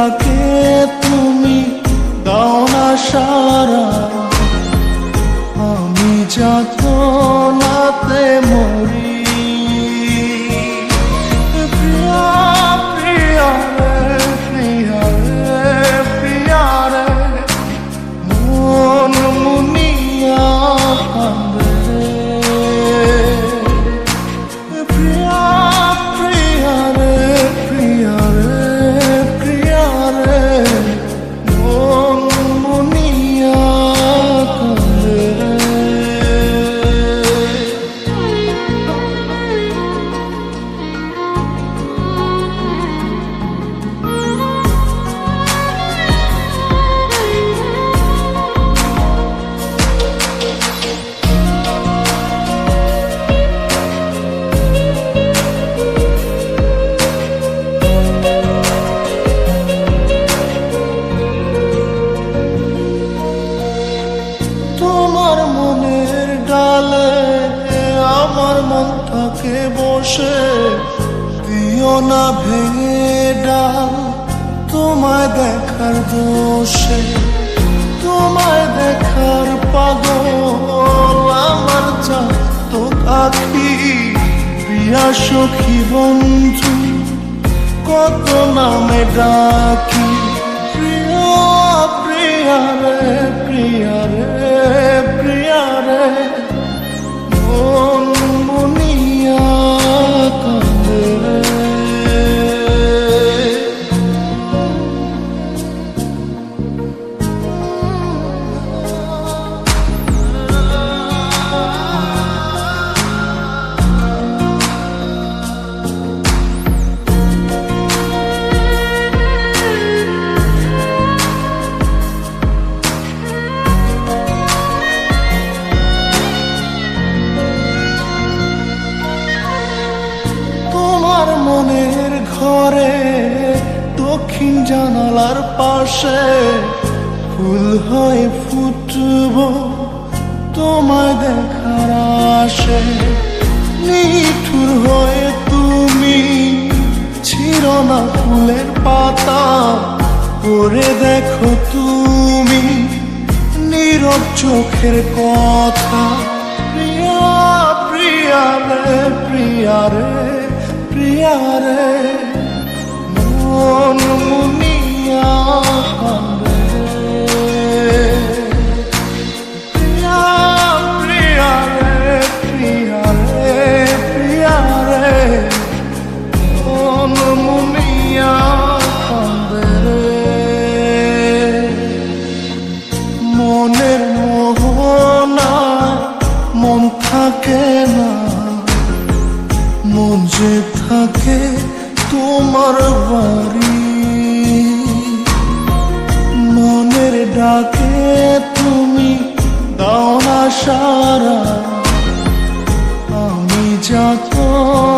ডাকে তুমি দাও না সারা, আমি যাতনাতে মরি। প্রিয়া প্রিয়া রে, প্রিয়া রে, প্রিয়া রে, মন মুনিয়া কান্দে রে। প্রিয়া প্রিয়া রে, প্রিয়া রে, প্রিয়া রে, মন মুনিয়া কান্দে রে। তোমার মনের ডালে আমার মন থাকে বসে, দিও না ভেঙে ডাল তোমায় দেখার দোষে। তোমায় দেখার পাগল আমার চাঁদ আখি, প্রিয়া সখী বন্ধু কত নামে ডাকি। প্রিয়া প্রিয়া রে, প্রিয়া রে, প্রিয়া রে, মন মুনিয়া কান্দে রে। তোমার মনের ঘরে দক্ষিণ জানালার পাশে ফুল হয়ে ফুটব তোমায় দেখার আশে। নিঠুর হয়ে তুমি ছিঁড়ো না ফুলের পাতা, পড়ে দেখো তুমি নীরব চোখের কথা। প্রিয়া প্রিয়া রে, প্রিয়া রে, প্রিয়া রে, মন মুনিয়া কান্দে রে। প্রিয়া প্রিয়া রে, প্রিয়া রে, প্রিয়া রে, মন মুনিয়া কান্দে রে। মনের মোহনায় মন থাকে না, মন যে থাকে তোমার বাড়ি। মনের ডাকে তুমি দাও না সারা, আমি যাতনা